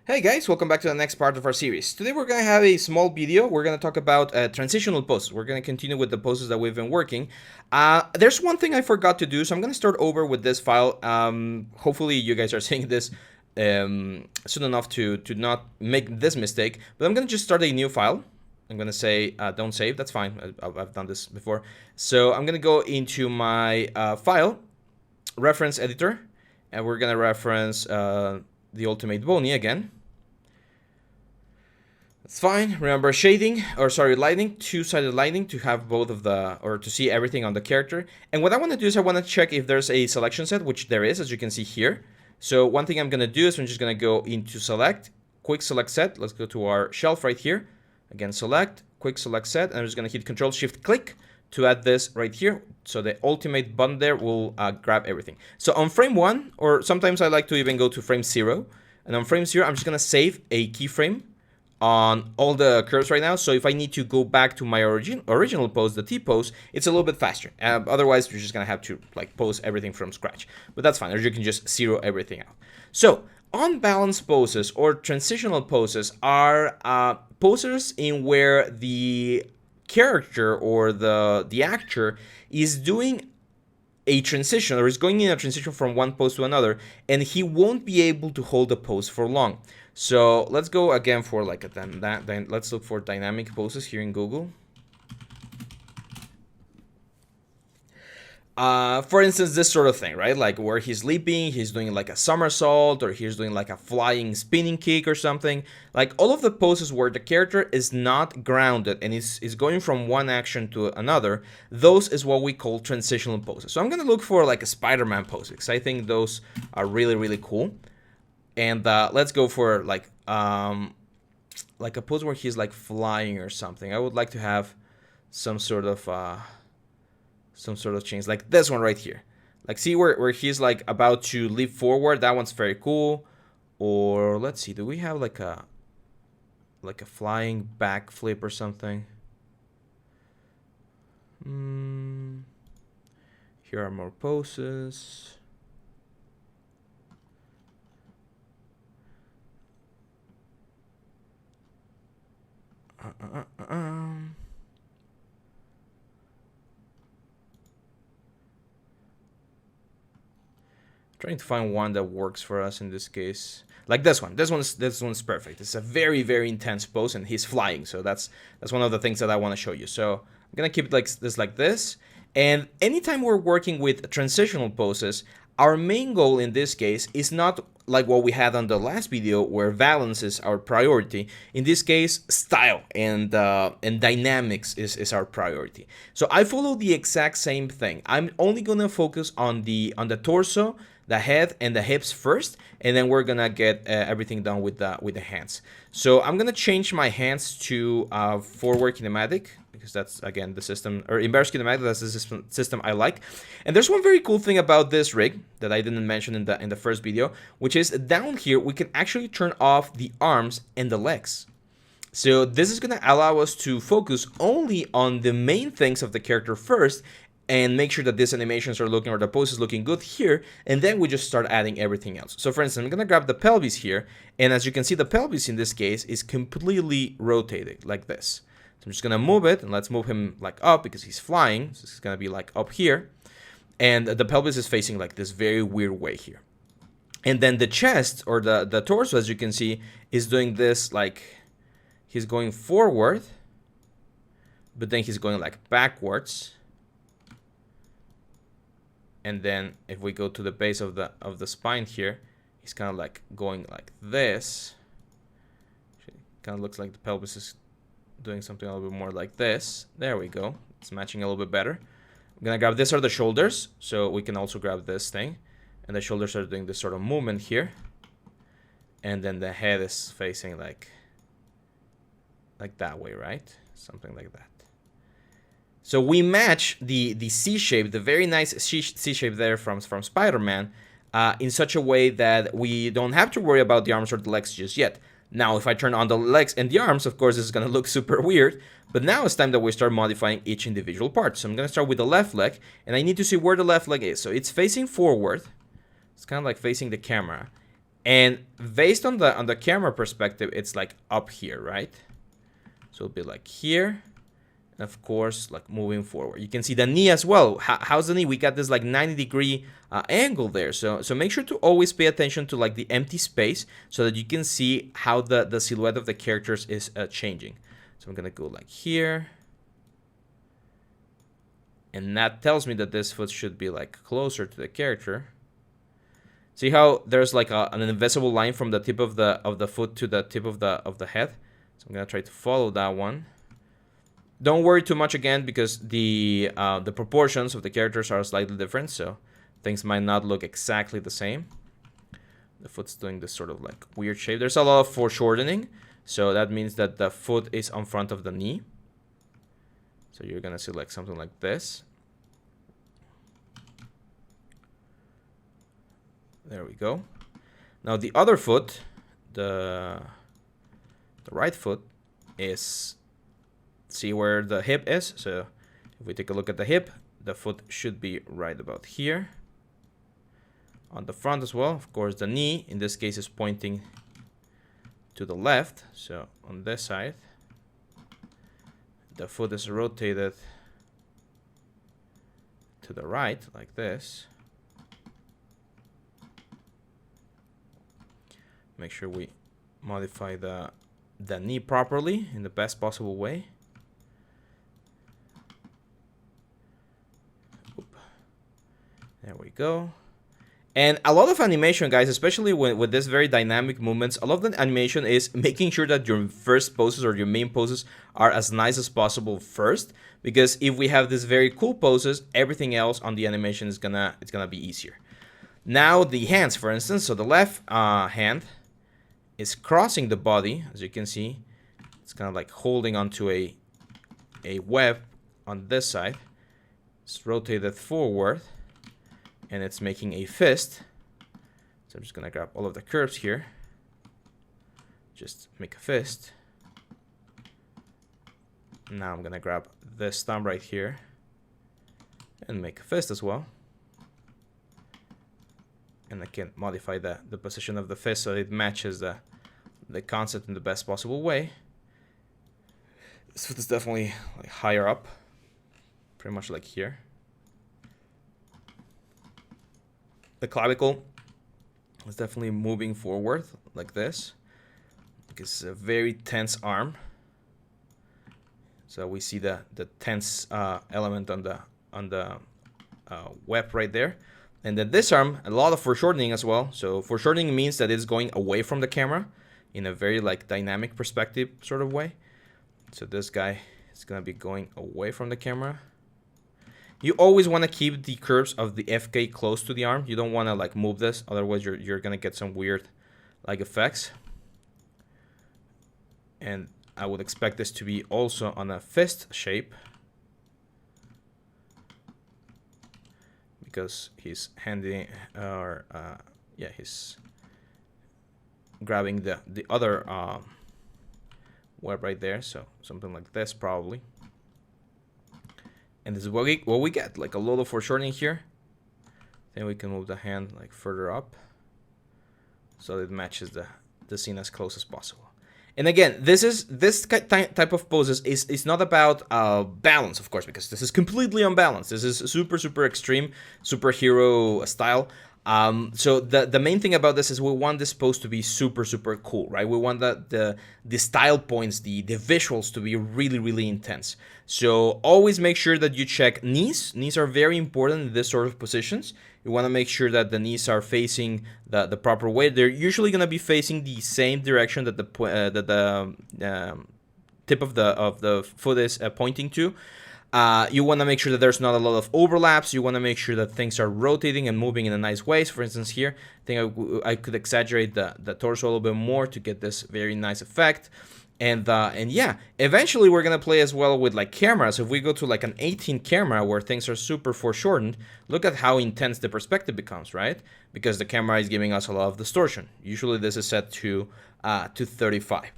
Hey guys, welcome back to the next part of our series. Today we're going to have a small video. We're going to talk about transitional poses. We're going to continue with the poses that we've been working. There's one thing I forgot to do, so I'm going to start over with this file. Hopefully you guys are seeing this soon enough to not make this mistake. But I'm going to just start a new file. I'm going to say don't save. That's fine. I've done this before. So I'm going to go into my file, reference editor, and we're going to reference the ultimate bony again. That's fine. Remember shading, or sorry, lighting, two-sided lighting to have both of the, or to see everything on the character. And what I want to do is I want to check if there's a selection set, which there is, as you can see here. So one thing I'm going to do is I'm just going to go into select, quick select set. Let's go to our shelf right here. Again, select, quick select set, and I'm just going to hit Control Shift click to add this right here. So the ultimate button there will grab everything. So on frame 1, or sometimes I like to even go to frame 0. And on frame 0, I'm just going to save a keyframe on all the curves right now. So if I need to go back to my original pose, the T pose, it's a little bit faster. Otherwise, you're just going to have to like pose everything from scratch. But that's fine, or you can just zero everything out. So unbalanced poses or transitional poses are poses in where the character or the actor is doing a transition, or is going in a transition from one pose to another, and he won't be able to hold the pose for long. So let's go again for like let's look for dynamic poses here in Google. For instance, this sort of thing, right? Like where he's leaping, he's doing like a somersault, or he's doing like a flying spinning kick or something. Like all of the poses where the character is not grounded and is going from one action to another, those is what we call transitional poses. So I'm gonna look for like a Spider-Man pose, because I think those are really, really cool. And let's go for like a pose where he's like flying or something. I would like to have some sort of change, like this one right here. Like see where he's like about to leap forward. That one's very cool. Or let's see, do we have like a flying backflip or something? Here are more poses. Trying to find one that works for us in this case. Like this one. This one's perfect. It's a very, very intense pose, and he's flying. So that's one of the things that I want to show you. So I'm gonna keep it like this. And anytime we're working with transitional poses, our main goal in this case is not like what we had on the last video where balance is our priority. In this case, style and dynamics is our priority. So I follow the exact same thing. I'm only gonna focus on the torso, the head, and the hips first, and then we're gonna get everything done with the hands. So I'm gonna change my hands to forward kinematic, because that's again the system, or inverse kinematic. That's the system I like. And there's one very cool thing about this rig that I didn't mention in the first video, which is down here we can actually turn off the arms and the legs. So this is gonna allow us to focus only on the main things of the character first, and make sure that these animations are looking, or the pose is looking good here, and then we just start adding everything else. So for instance, I'm gonna grab the pelvis here, and as you can see, the pelvis in this case is completely rotated like this. So I'm just gonna move it, and let's move him like up because he's flying, so it's gonna be like up here, and the pelvis is facing like this very weird way here. And then the chest, or the torso, as you can see, is doing this, like he's going forward, but then he's going like backwards. And then if we go to the base of the spine here, he's kind of like going like this. Kind of looks like the pelvis is doing something a little bit more like this. There we go. It's matching a little bit better. I'm gonna grab, this are the shoulders, so we can also grab this thing. And the shoulders are doing this sort of movement here. And then the head is facing like that way, right? Something like that. So we match the C shape, the very nice C shape there from Spider-Man, in such a way that we don't have to worry about the arms or the legs just yet. Now, if I turn on the legs and the arms, of course, this is going to look super weird. But now it's time that we start modifying each individual part. So I'm going to start with the left leg, and I need to see where the left leg is. So it's facing forward. It's kind of like facing the camera. And based on the camera perspective, it's like up here, right? So it'll be like here. And of course, like moving forward. You can see the knee as well. How's the knee? We got this like 90-degree angle there. So make sure to always pay attention to like the empty space so that you can see how the silhouette of the characters is changing. So I'm gonna go like here. And that tells me that this foot should be like closer to the character. See how there's like an invisible line from the tip of the foot to the tip of the head? So I'm gonna try to follow that one. Don't worry too much again, because the proportions of the characters are slightly different, so things might not look exactly the same. The foot's doing this sort of like weird shape. There's a lot of foreshortening, so that means that the foot is on front of the knee. So you're gonna see like something like this. There we go. Now the other foot, the right foot, is, see where the hip is? So if we take a look at the hip, the foot should be right about here. On the front as well, of course, the knee in this case is pointing to the left. So on this side, the foot is rotated to the right like this. Make sure we modify the knee properly in the best possible way. Oop. There we go. And a lot of animation, guys, especially with this very dynamic movements, a lot of the animation is making sure that your first poses or your main poses are as nice as possible first. Because if we have these very cool poses, everything else on the animation is gonna be easier. Now the hands, for instance, so the left hand is crossing the body, as you can see. It's kind of like holding onto a web on this side. It's rotated forward, and it's making a fist. So I'm just gonna grab all of the curves here. Just make a fist. Now I'm gonna grab this thumb right here and make a fist as well. And I can modify the position of the fist so it matches the concept in the best possible way. This foot is definitely like higher up, pretty much like here. The clavicle is definitely moving forward like this, because it's a very tense arm. So we see the tense element on the web right there. And then this arm, a lot of foreshortening as well. So foreshortening means that it's going away from the camera in a very like dynamic perspective sort of way. So this guy is gonna be going away from the camera. You always want to keep the curves of the FK close to the arm. You don't want to like move this, otherwise you're gonna get some weird like effects. And I would expect this to be also on a fist shape, because he's handing or yeah, he's grabbing the other web right there, so something like this probably. And this is what we get, like a lot of foreshortening here. Then we can move the hand like further up so it matches the scene as close as possible. And again, this type of poses is not about balance, of course, because this is completely unbalanced. This is super extreme superhero style. So the main thing about this is we want this pose to be super cool, right? We want the style points, the visuals to be really intense. So always make sure that you check knees. Knees are very important in this sort of positions. You want to make sure that the knees are facing the proper way. They're usually going to be facing the same direction that the tip of the foot is pointing to. You want to make sure that there's not a lot of overlaps. You want to make sure that things are rotating and moving in a nice way. So for instance, here, I think I could exaggerate the torso a little bit more to get this very nice effect. And yeah, eventually we're gonna play as well with like cameras. If we go to like an 18 camera where things are super foreshortened, look at how intense the perspective becomes, right? Because the camera is giving us a lot of distortion. Usually this is set to 35.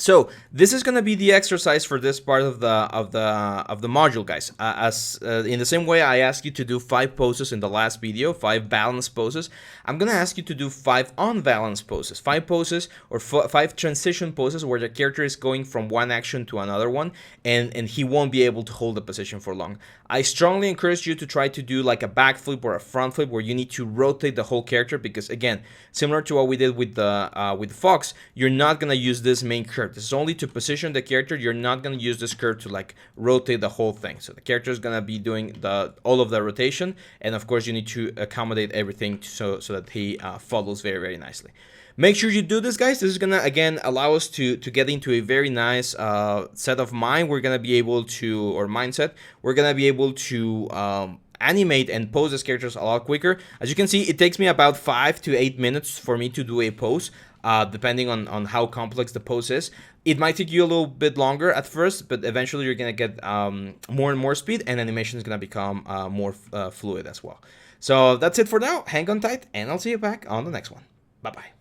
So this is gonna be the exercise for this part of the module, guys. As in the same way I asked you to do 5 poses in the last video, 5 balanced poses, I'm gonna ask you to do 5 unbalanced poses, 5 poses or 5 transition poses where the character is going from one action to another one, and he won't be able to hold the position for long. I strongly encourage you to try to do like a backflip or a front flip where you need to rotate the whole character, because again, similar to what we did with the fox, you're not gonna use this main curve. This is only to position the character. You're not going to use this curve to like rotate the whole thing. So the character is going to be doing all of the rotation, and of course you need to accommodate everything so that he follows very, very nicely. Make sure you do this, guys. This is going to, again, allow us to get into a very nice set of mind. We're going to be able to, or mindset, we're going to be able to animate and pose as characters a lot quicker. As you can see, it takes me about 5 to 8 minutes for me to do a pose. Depending on how complex the pose is. It might take you a little bit longer at first, but eventually you're going to get more and more speed, and animation is going to become more fluid as well. So that's it for now. Hang on tight, and I'll see you back on the next one. Bye-bye.